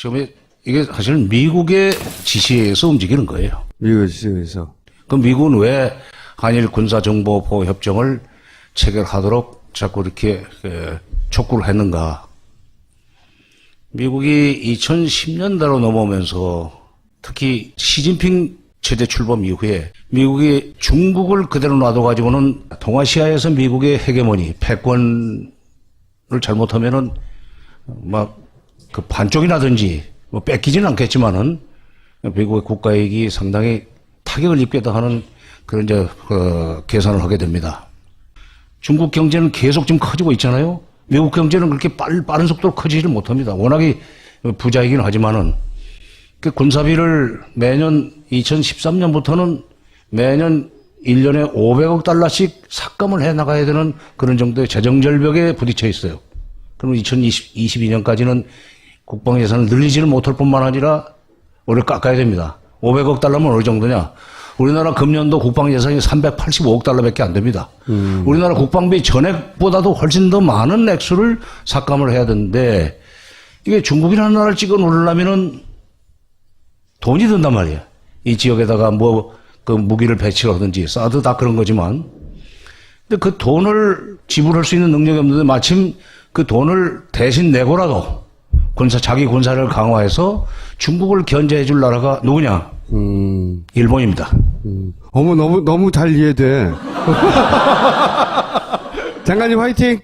처음에 이게 사실은 미국의 지시에 의해서 움직이는 거예요. 미국의 지시에 의해서. 그럼 미국은 왜 한일 군사정보보호 협정을 체결하도록 자꾸 이렇게 촉구를 했는가? 미국이 2010년대로 넘어오면서 특히 시진핑 최대 출범 이후에 미국이 중국을 그대로 놔둬가지고는 동아시아에서 미국의 헤게모니, 패권을 잘못하면은 막 그 반쪽이라든지 뭐 뺏기지는 않겠지만은 미국의 국가이익이 상당히 타격을 입겠다 하는 그런 계산을 하게 됩니다. 중국 경제는 계속 지금 커지고 있잖아요. 미국 경제는 그렇게 빠른 속도로 커지지를 못합니다. 워낙에 부자이긴 하지만은 그 군사비를 매년 2013년부터는 매년 1년에 500억 달러씩 삭감을 해 나가야 되는 그런 정도의 재정 절벽에 부딪혀 있어요. 그러면 2022년까지는 국방 예산을 늘리지를 못할 뿐만 아니라 오히려 깎아야 됩니다. 500억 달러면 어느 정도냐? 우리나라 금년도 국방 예산이 385억 달러밖에 안 됩니다. 우리나라 국방비 전액보다도 훨씬 더 많은 액수를 삭감을 해야 되는데 이게 중국이라는 나라를 찍어 놓으려면은 돈이 든단 말이에요. 이 지역에다가 그 무기를 배치하든지 사드 다 그런 거지만 근데 그 돈을 지불할 수 있는 능력이 없는데 마침 그 돈을 대신 내고라도 자기 군사를 강화해서 중국을 견제해 줄 나라가 누구냐? 일본입니다. 어머, 너무 잘 이해돼. 장관님 화이팅!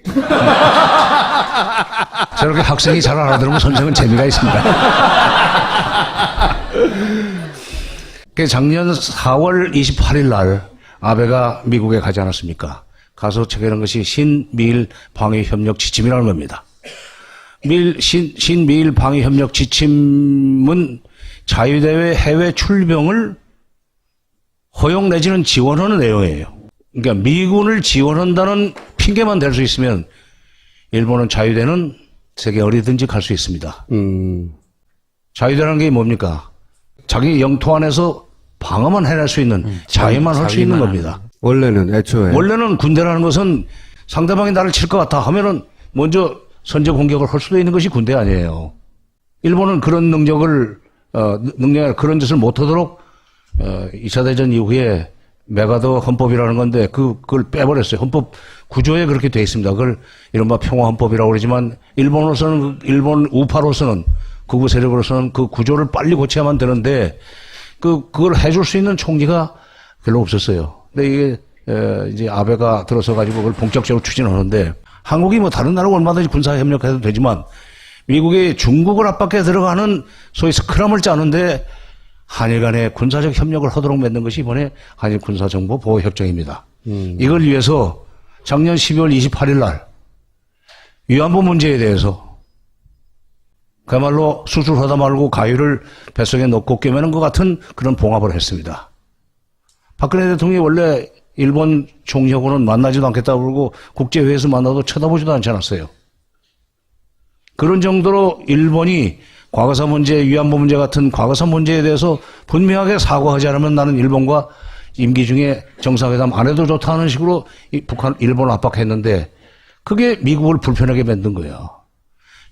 저렇게 학생이 잘 알아들으면 선생은 재미가 있습니다. 작년 4월 28일 날 아베가 미국에 가지 않았습니까? 가서 체결한 것이 신미일 방위협력 지침이라는 겁니다. 신미일 방위협력 지침은 자유대회 해외 출병을 허용 내지는 지원하는 내용이에요. 그러니까 미군을 지원한다는 핑계만 댈 수 있으면 일본은 자유대는 세계 어디든지 갈 수 있습니다. 자유대라는 게 뭡니까? 자기 영토 안에서 방어만 해낼 수 있는 자위만 할 수 있는 겁니다. 원래는 애초에. 원래는 군대라는 것은 상대방이 나를 칠 것 같아 하면은 먼저 선제 공격을 할 수도 있는 것이 군대 아니에요. 일본은 그런 능력을 그런 짓을 못하도록 2차 대전 이후에 메가더 헌법이라는 건데 그걸 빼버렸어요. 헌법 구조에 그렇게 돼 있습니다. 그걸 이른바 평화헌법이라고 그러지만 일본 우파로서는 극우 세력으로서는 그 구조를 빨리 고쳐야만 되는데 그걸 해줄 수 있는 총리가 별로 없었어요. 근데 이게 이제 아베가 들어서 가지고 그걸 본격적으로 추진하는데 한국이 뭐 다른 나라와 얼마든지 군사 협력해도 되지만 미국이 중국을 압박해 들어가는 소위 스크럼을 짜는데 한일 간의 군사적 협력을 하도록 맺는 것이 이번에 한일 군사정보 보호 협정입니다. 이걸 위해서 작년 12월 28일 날 위안부 문제에 대해서 그야말로 수술하다 말고 가위를 뱃속에 넣고 꿰매는 것 같은 그런 봉합을 했습니다. 박근혜 대통령이 원래 일본 총리하고는 만나지도 않겠다고 그러고 국제회의에서 만나도 쳐다보지도 않지 않았어요. 그런 정도로 일본이 과거사 문제, 위안부 문제 같은 과거사 문제에 대해서 분명하게 사과하지 않으면 나는 일본과 임기 중에 정상회담 안 해도 좋다는 식으로 일본을 압박했는데 그게 미국을 불편하게 만든 거예요.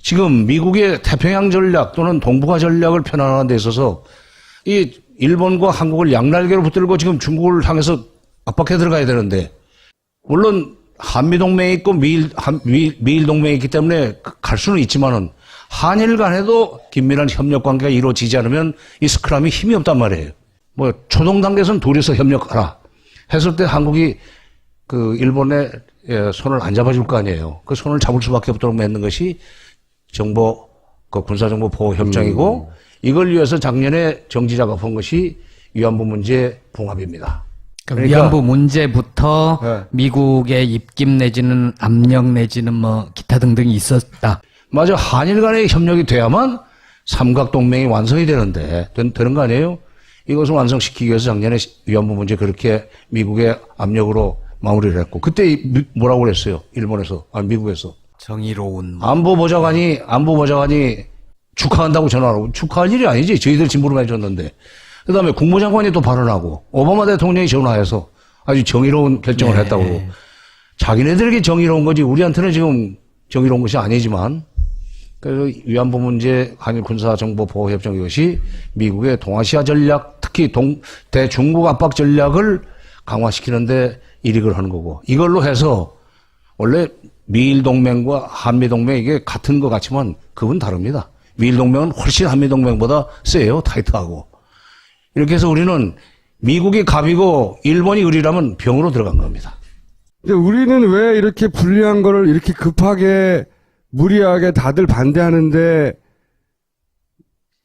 지금 미국의 태평양 전략 또는 동북아 전략을 편안하는 데 있어서 이 일본과 한국을 양날개로 붙들고 지금 중국을 향해서 압박해 들어가야 되는데 물론 한미동맹이 있고 미일 동맹이 있기 때문에 갈 수는 있지만은 한일 간에도 긴밀한 협력 관계가 이루어지지 않으면 이 스크럼이 힘이 없단 말이에요. 뭐 초동 단계에서는 둘이서 협력하라 했을 때 한국이 그 일본의 손을 안 잡아줄 거 아니에요. 그 손을 잡을 수밖에 없도록 맺는 것이 군사정보 보호 협정이고 이걸 위해서 작년에 정지 작업한 것이 위안부 문제 봉합입니다. 그러니까 위안부 문제부터 네. 미국의 입김 내지는 압력 내지는 뭐 기타 등등이 있었다. 맞아. 한일 간의 협력이 돼야만 삼각동맹이 완성이 되는데 되는 거 아니에요? 이것을 완성시키기 위해서 작년에 위안부 문제 그렇게 미국의 압력으로 마무리를 했고 그때 뭐라고 그랬어요? 일본에서 미국에서 정의로운 안보보좌관이 축하한다고 전화하고 축하할 일이 아니지. 저희들 진부름 해줬는데 그다음에 국무장관이 또 발언하고 오바마 대통령이 전화해서 아주 정의로운 결정을 네. 했다고 자기네들에게 정의로운 거지 우리한테는 지금 정의로운 것이 아니지만 그래서 위안부 문제, 한일 군사 정보 보호 협정 이것이 미국의 동아시아 전략, 특히 대중국 압박 전략을 강화시키는데 일익을 하는 거고, 이걸로 해서 원래 미일 동맹과 한미 동맹 이게 같은 것 같지만 그건 다릅니다. 미일 동맹은 훨씬 한미 동맹보다 세요, 타이트하고. 이렇게 해서 우리는 미국이 갑이고 일본이 을이라면 병으로 들어간 겁니다. 근데 우리는 왜 이렇게 불리한 거를 이렇게 급하게 무리하게 다들 반대하는데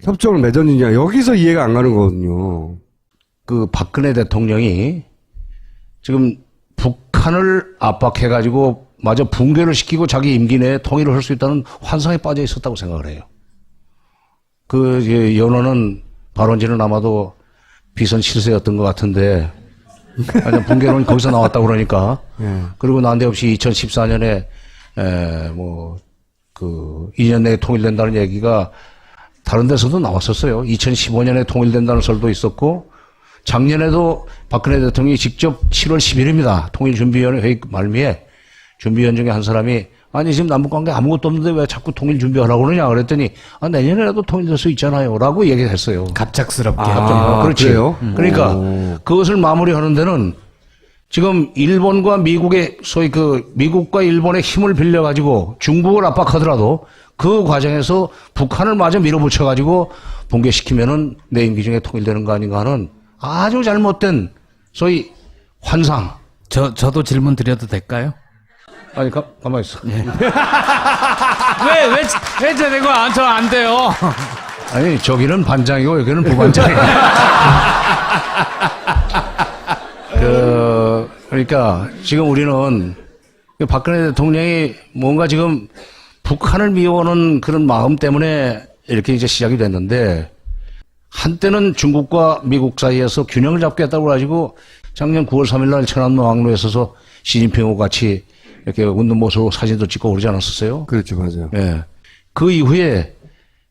협정을 맺었느냐. 여기서 이해가 안 가는 거거든요. 그 박근혜 대통령이 지금 북한을 압박해가지고 마저 붕괴를 시키고 자기 임기 내에 통일을 할 수 있다는 환상에 빠져 있었다고 생각을 해요. 그 연호는 발언지는 아마도 비선 실세였던 것 같은데 아니, 붕괴론이 거기서 나왔다고 그러니까. 그리고 난데없이 2014년에 그 2년 내에 통일된다는 얘기가 다른 데서도 나왔었어요. 2015년에 통일된다는 설도 있었고, 작년에도 박근혜 대통령이 직접 7월 10일입니다. 통일준비위원회 회의 말미에 준비위원 중에 한 사람이 아니 지금 남북관계 아무것도 없는데 왜 자꾸 통일 준비하라고 그러냐 그랬더니 내년에라도 통일될 수 있잖아요 라고 얘기를 했어요. 갑작스럽게. 그렇지. 그래요? 그러니까 그것을 마무리하는 데는 지금 일본과 미국의 소위 그 미국과 일본의 힘을 빌려가지고 중국을 압박하더라도 그 과정에서 북한을 마저 밀어붙여가지고 붕괴시키면은 내 임기 중에 통일되는 거 아닌가 하는 아주 잘못된 소위 환상. 저도 질문 드려도 될까요? 아니 가만히 있어. 왜 저내고 저 안 돼요? 아니 저기는 반장이고 여기는 부반장이에요. 그러니까 지금 우리는 박근혜 대통령이 뭔가 지금 북한을 미워하는 그런 마음 때문에 이렇게 이제 시작이 됐는데, 한때는 중국과 미국 사이에서 균형을 잡겠다고 가지고 작년 9월 3일 날 천안문 왕로에 서서 시진핑하고 같이 이렇게 웃는 모습으로 사진도 찍고 그러지 않았었어요? 그렇죠, 맞아요. 예. 그 이후에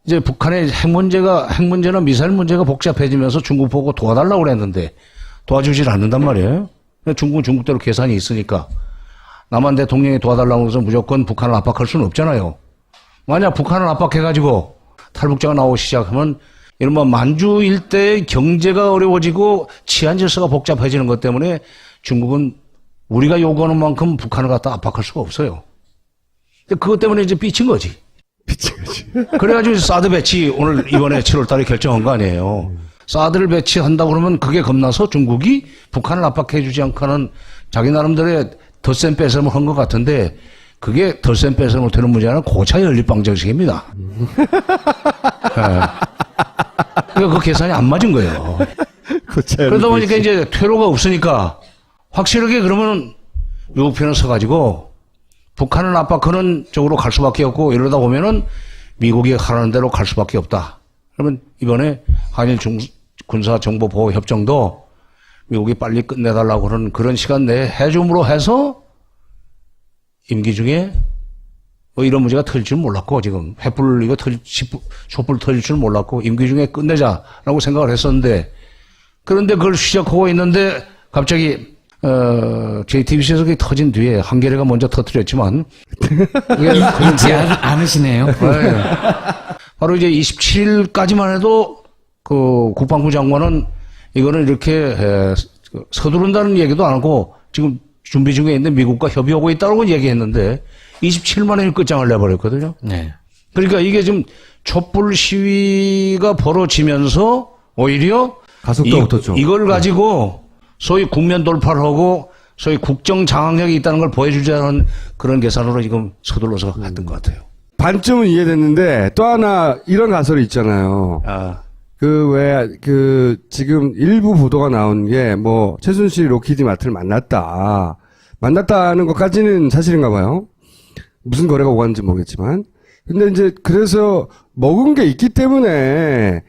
이제 북한의 핵 문제나 미사일 문제가 복잡해지면서 중국 보고 도와달라고 그랬는데 도와주질 않는단 말이에요. 중국은 중국대로 계산이 있으니까. 남한 대통령이 도와달라고 해서 무조건 북한을 압박할 수는 없잖아요. 만약 북한을 압박해가지고 탈북자가 나오기 시작하면 이른바 만주 일대의 경제가 어려워지고 치안 질서가 복잡해지는 것 때문에 중국은 우리가 요구하는 만큼 북한을 갖다 압박할 수가 없어요. 그것 때문에 이제 삐친 거지. 그래가지고 사드 배치 오늘 이번에 7월 달에 결정한 거 아니에요. 사드를 배치한다고 그러면 그게 겁나서 중국이 북한을 압박해주지 않고 하는 자기 나름대로의 덧셈 뺏음을 한 것 같은데, 그게 덧셈 뺏음을 되는 문제는 고차 연립방정식입니다. 그 계산이 안 맞은 거예요. 그러다 보니까 이제 퇴로가 없으니까 확실하게 그러면 미국 편에 서가지고 북한을 압박하는 쪽으로 갈 수밖에 없고, 이러다 보면은 미국이 하라는 대로 갈 수밖에 없다. 그러면 이번에 한일 군사정보보호협정도 미국이 빨리 끝내달라고 하는 그런 시간 내에 해줌으로 해서 임기 중에 이런 문제가 터질 줄 몰랐고, 지금 촛불 터질 줄 몰랐고 임기 중에 끝내자라고 생각을 했었는데, 그런데 그걸 시작하고 있는데 갑자기 JTBC에서 그게 터진 뒤에 한겨레가 먼저 터뜨렸지만 잊지 않으시네요. 네. 바로 이제 27일까지만 해도 그 국방부 장관은 이거는 이렇게 서두른다는 얘기도 안 하고 지금 준비 중에 있는데 미국과 협의하고 있다고 얘기했는데 27일 만에 끝장을 내버렸거든요. 네. 그러니까 이게 지금 촛불 시위가 벌어지면서 오히려 가속도가 붙었죠. 이걸 가지고 소위 국면 돌파를 하고 소위 국정 장악력이 있다는 걸 보여주자는 그런 계산으로 지금 서둘러서 했던 것 같아요. 반쯤은 이해됐는데 또 하나 이런 가설이 있잖아요. 지금 일부 보도가 나온 게 최순실이 로키드 마트를 만났다는 것까지는 사실인가 봐요. 무슨 거래가 오갔는지 모르겠지만. 근데 이제 그래서 먹은 게 있기 때문에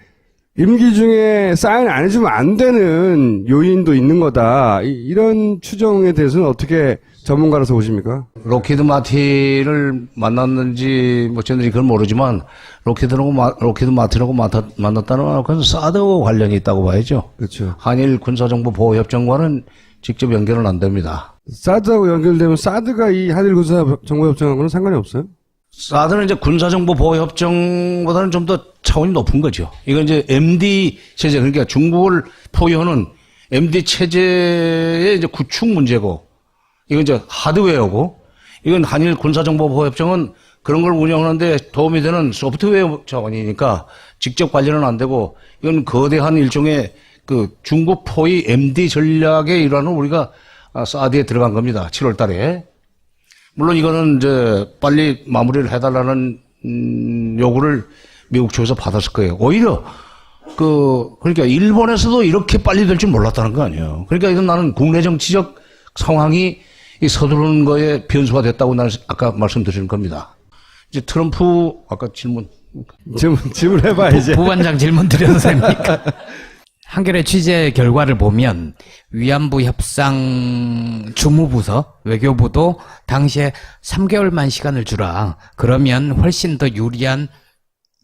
임기 중에 사인 안 해주면 안 되는 요인도 있는 거다. 이런 추정에 대해서는 어떻게 전문가로서 보십니까? 로키드 마틴을 만났는지 저는 그건 모르지만 로키드 마틴하고 만났다는 건 사드와 관련이 있다고 봐야죠. 그렇죠. 한일 군사정보보호협정과는 직접 연결은 안 됩니다. 사드하고 연결되면 사드가 이 한일 군사정보협정하고는 상관이 없어요? 사드는 이제 군사정보보호협정보다는 좀 더 차원이 높은 거죠. 이건 이제 MD 체제, 그러니까 중국을 포위하는 MD 체제의 이제 구축 문제고, 이건 이제 하드웨어고, 이건 한일 군사정보보호협정은 그런 걸 운영하는데 도움이 되는 소프트웨어 차원이니까 직접 관련은 안 되고, 이건 거대한 일종의 그 중국 포위 MD 전략의 일환으로 우리가 사드에 들어간 겁니다. 7월 달에. 물론 이거는 이제 빨리 마무리를 해달라는 요구를 미국 쪽에서 받았을 거예요. 오히려 그러니까 일본에서도 이렇게 빨리 될 줄 몰랐다는 거 아니에요. 그러니까 이건 나는 국내 정치적 상황이 이 서두르는 거에 변수가 됐다고 나는 아까 말씀드리는 겁니다. 이제 트럼프 아까 질문해봐 이제. 부반장 질문 드려도 됩니까? 한겨레 취재 결과를 보면 위안부 협상 주무부서 외교부도 당시에 3개월만 시간을 주라. 그러면 훨씬 더 유리한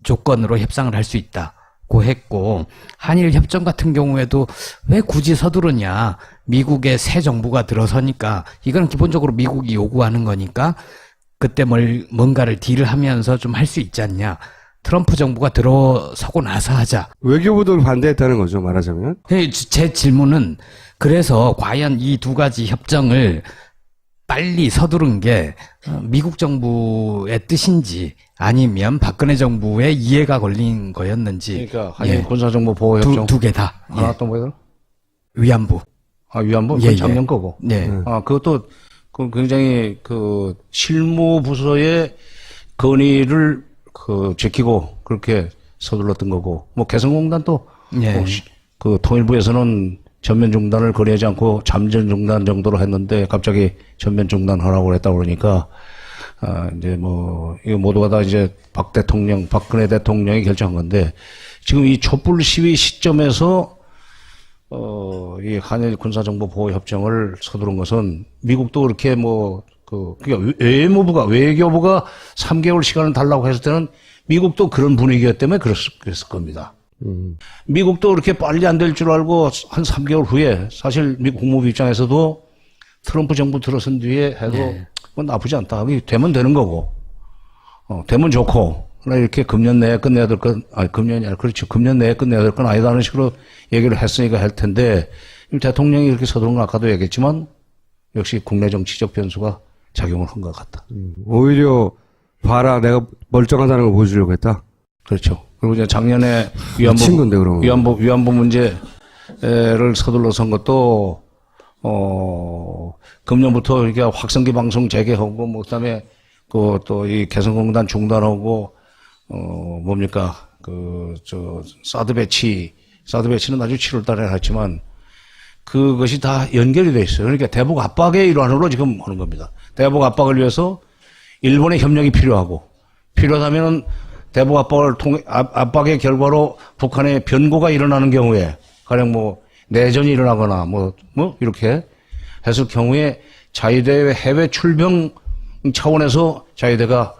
조건으로 협상을 할 수 있다고 했고, 한일 협정 같은 경우에도 왜 굳이 서두르냐. 미국의 새 정부가 들어서니까 이건 기본적으로 미국이 요구하는 거니까 그때 뭔가를 딜을 하면서 좀 할 수 있지 않냐. 트럼프 정부가 들어서고 나서 하자. 외교부도 반대했다는 거죠, 말하자면. 제 질문은 그래서 과연 이 두 가지 협정을 빨리 서두른 게 미국 정부의 뜻인지 아니면 박근혜 정부의 이해가 걸린 거였는지. 그러니까 한일 군사정보보호협정 두 개 다. 하나 또 뭐예요? 위안부. 위안부? 그건 작년 거고. 네. 그것도 굉장히 그 실무부서의 건의를 지키고 그렇게 서둘렀던 거고, 뭐 개성공단도 네. 그 통일부에서는 전면 중단을 거리하지 않고 잠전 중단 정도로 했는데 갑자기 전면 중단하라고 했다고 그러니까 이제 뭐 이거 모두가 다 이제 박근혜 대통령이 결정한 건데, 지금 이 촛불 시위 시점에서 이 한일 군사정보보호협정을 서두른 것은 미국도 그렇게 그러니까 외교부가 3개월 시간을 달라고 했을 때는 미국도 그런 분위기였기 때문에 그랬을 겁니다. 미국도 그렇게 빨리 안 될 줄 알고 한 3개월 후에 사실 미국 국무부 입장에서도 트럼프 정부 들어선 뒤에 해도 뭐 나쁘지 않다. 되면 되는 거고, 되면 좋고, 그러나 이렇게 금년 내에 끝내야 될 건, 금년이 아니라 그렇죠. 금년 내에 끝내야 될 건 아니다는 식으로 얘기를 했으니까 할 텐데, 대통령이 이렇게 서두른 건 아까도 얘기했지만 역시 국내 정치적 변수가 작용을 한 것 같다. 오히려 봐라, 내가 멀쩡하다는 걸 보여주려고 했다. 그렇죠. 그리고 이제 작년에 미친 건데, 그러면. 위안부 문제를 서둘러서 한 것도 금년부터 이렇게 확성기 방송 재개하고, 뭐 그다음에 또 이 개성공단 중단하고, 뭡니까 사드 배치는 아주 7월달에 했지만 그것이 다 연결이 돼 있어요. 그러니까 대북 압박의 일환으로 지금 하는 겁니다. 대북 압박을 위해서 일본의 협력이 필요하다면은 대북 압박의 결과로 북한의 변고가 일어나는 경우에, 가령 뭐 내전이 일어나거나 뭐 이렇게 했을 경우에 자위대의 해외 출병 차원에서 자위대가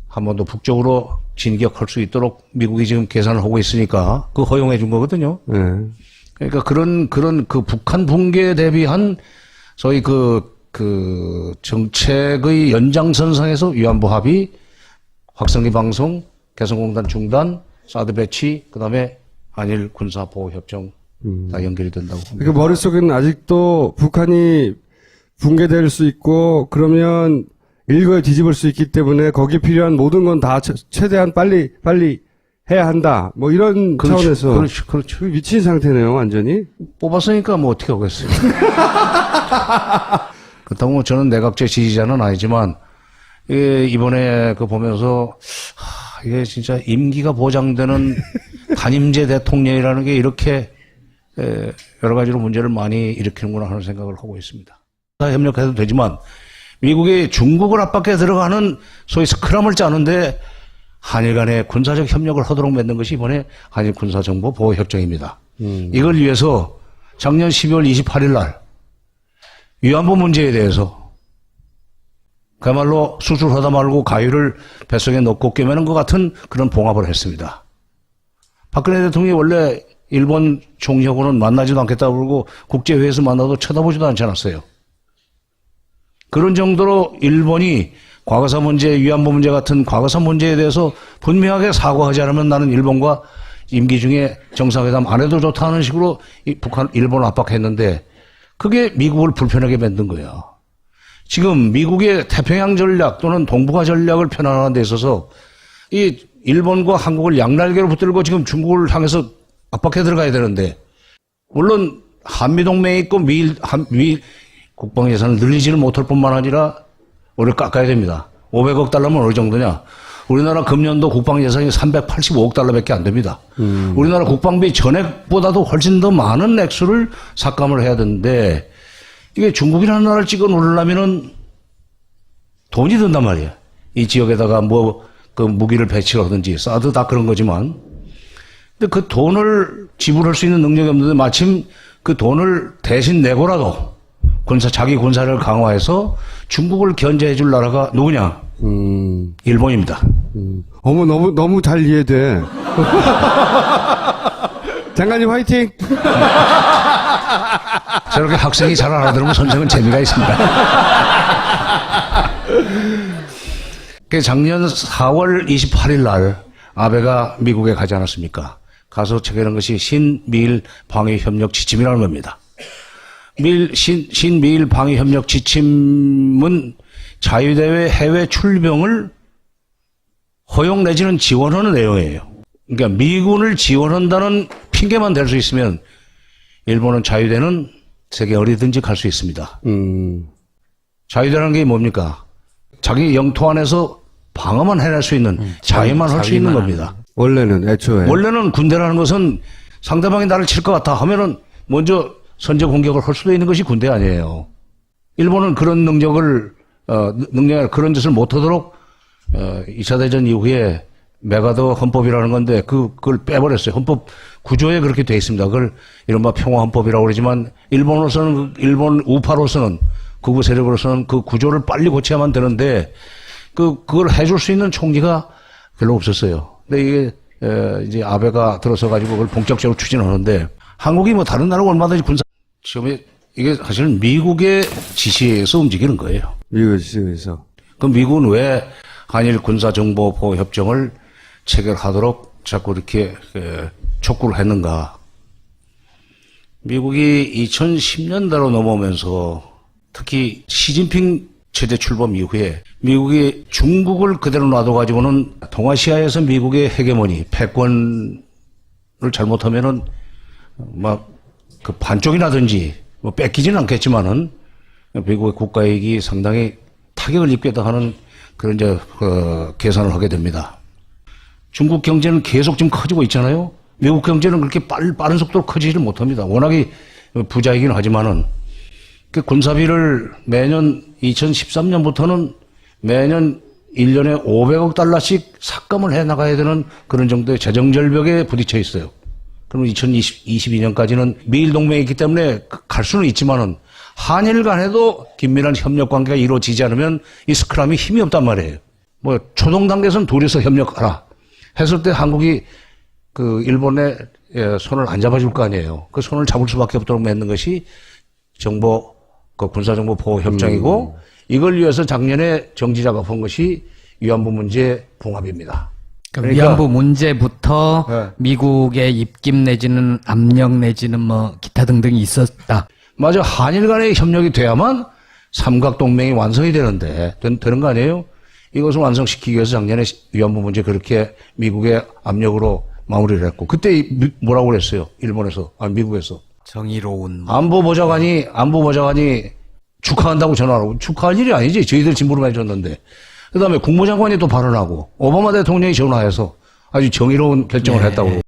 한 번 더 북쪽으로 진격할 수 있도록 미국이 지금 계산을 하고 있으니까 그 허용해 준 거거든요. 네. 그러니까 그런 그 북한 붕괴에 대비한 소위 그 정책의 연장선상에서 위안부 합의, 확성기 방송, 개성공단 중단, 사드 배치, 그 다음에 한일 군사보호협정 다 연결이 된다고 봅니다. 그러니까 머릿속에는 아직도 북한이 붕괴될 수 있고, 그러면 일거에 뒤집을 수 있기 때문에 거기에 필요한 모든 건 다 최대한 빨리 해야 한다. 뭐 이런 차원에서. 그렇죠. 미친 상태네요, 완전히. 뽑았으니까 뭐 어떻게 하겠어요. 그렇다고 뭐 저는 내각제 지지자는 아니지만, 이번에 보면서, 이게 진짜 임기가 보장되는 단임제 대통령이라는 게 이렇게, 여러 가지로 문제를 많이 일으키는구나 하는 생각을 하고 있습니다. 협력해도 되지만, 미국이 중국을 압박해 들어가는 소위 스크럼을 짜는데 한일 간의 군사적 협력을 하도록 만든 것이 이번에 한일 군사정보보호협정입니다. 이걸 위해서 작년 12월 28일 날 위안부 문제에 대해서 그야말로 수술하다 말고 가위를 뱃속에 넣고 꿰매는 것 같은 그런 봉합을 했습니다. 박근혜 대통령이 원래 일본 총리하고는 만나지도 않겠다고 그러고 국제회의에서 만나도 쳐다보지도 않지 않았어요. 그런 정도로 일본이 과거사 문제, 위안부 문제 같은 과거사 문제에 대해서 분명하게 사과하지 않으면 나는 일본과 임기중에 정상회담 안 해도 좋다는 식으로 일본을 압박했는데 그게 미국을 불편하게 만든 거예요. 지금 미국의 태평양 전략 또는 동북아 전략을 편안하는 데 있어서 이 일본과 한국을 양날개로 붙들고 지금 중국을 향해서 압박해 들어가야 되는데 물론 한미동맹이 있고 미일 국방 예산을 늘리지를 못할 뿐만 아니라 우리를 깎아야 됩니다. 500억 달러면 어느 정도냐? 우리나라 금년도 국방 예산이 385억 달러밖에 안 됩니다. 우리나라 국방비 전액보다도 훨씬 더 많은 액수를 삭감을 해야 되는데 이게 중국이라는 나라를 찍어 누르려면은 돈이 든단 말이에요. 이 지역에다가 그 무기를 배치하든지 사드 다 그런 거지만 근데 그 돈을 지불할 수 있는 능력이 없는데 마침 그 돈을 대신 내고라도 자기 군사를 강화해서 중국을 견제해 줄 나라가 누구냐? 일본입니다. 어머, 너무 잘 이해돼. 장관님 화이팅! 저렇게 학생이 잘 알아들으면 선생은 재미가 있습니다. 그 작년 4월 28일 날 아베가 미국에 가지 않았습니까? 가서 체결한 것이 신미일 방위협력 지침이라는 겁니다. 신미일 방위협력 지침은 자유대회 해외 출병을 허용 내지는 지원하는 내용이에요. 그러니까 미군을 지원한다는 핑계만 댈 수 있으면 일본은 자유대는 세계 어디든지 갈 수 있습니다. 자유대라는 게 뭡니까? 자기 영토 안에서 방어만 해낼 수 있는 자위만 할 수 있는 겁니다. 원래는 애초에. 원래는 군대라는 것은 상대방이 나를 칠 것 같아 하면은 먼저 선제 공격을 할 수도 있는 것이 군대 아니에요. 일본은 그런 능력을 그런 짓을 못하도록 2차 대전 이후에 메가더 헌법이라는 건데 그걸 빼버렸어요. 헌법 구조에 그렇게 돼 있습니다. 그걸 이른바 평화헌법이라고 그러지만 일본 우파로서는 극우 세력으로서는 그 구조를 빨리 고쳐야만 되는데 그걸 해줄 수 있는 총리가 별로 없었어요. 근데 이게 이제 아베가 들어서 가지고 그걸 본격적으로 추진하는데 한국이 뭐 다른 나라가 얼마든지 시험에 이게 사실은 미국의 지시에서 움직이는 거예요. 미국의 지시에서. 그럼 미국은 왜 한일 군사정보보호 협정을 체결하도록 자꾸 이렇게 촉구를 했는가? 미국이 2010년대로 넘어오면서 특히 시진핑 최대 출범 이후에 미국이 중국을 그대로 놔둬가지고는 동아시아에서 미국의 헤게모니, 패권을 잘못하면은 그 반쪽이라든지 뺏기지는 않겠지만은 미국의 국가이익이 상당히 타격을 입겠다 하는 그런 계산을 하게 됩니다. 중국 경제는 계속 지금 커지고 있잖아요. 미국 경제는 그렇게 빠른 속도로 커지지를 못합니다. 워낙에 부자이긴 하지만은 그 군사비를 매년 2013년부터는 매년 1년에 500억 달러씩 삭감을 해 나가야 되는 그런 정도의 재정 절벽에 부딪혀 있어요. 그러면 2022년까지는 미일 동맹이 있기 때문에 갈 수는 있지만은 한일 간에도 긴밀한 협력 관계가 이루어지지 않으면 이 스크럼이 힘이 없단 말이에요. 초동 단계에서는 둘이서 협력하라 했을 때 한국이 그 일본의 손을 안 잡아줄 거 아니에요. 그 손을 잡을 수밖에 없도록 맺는 것이 군사정보 보호 협정이고 이걸 위해서 작년에 정지 작업한 것이 위안부 문제 봉합입니다. 그러니까 위안부 문제부터 미국의 입김 내지는 압력 내지는 기타 등등이 있었다. 맞아. 한일 간의 협력이 돼야만 삼각동맹이 완성이 되는데, 되는 거 아니에요? 이것을 완성시키기 위해서 작년에 위안부 문제 그렇게 미국의 압력으로 마무리를 했고, 그때 뭐라고 그랬어요? 일본에서, 미국에서. 정의로운. 안보보좌관이 축하한다고 전화하고, 축하할 일이 아니지. 저희들 진부름 해줬는데. 그 다음에 국무장관이 또 발언하고, 오바마 대통령이 전화해서 아주 정의로운 결정을 했다고.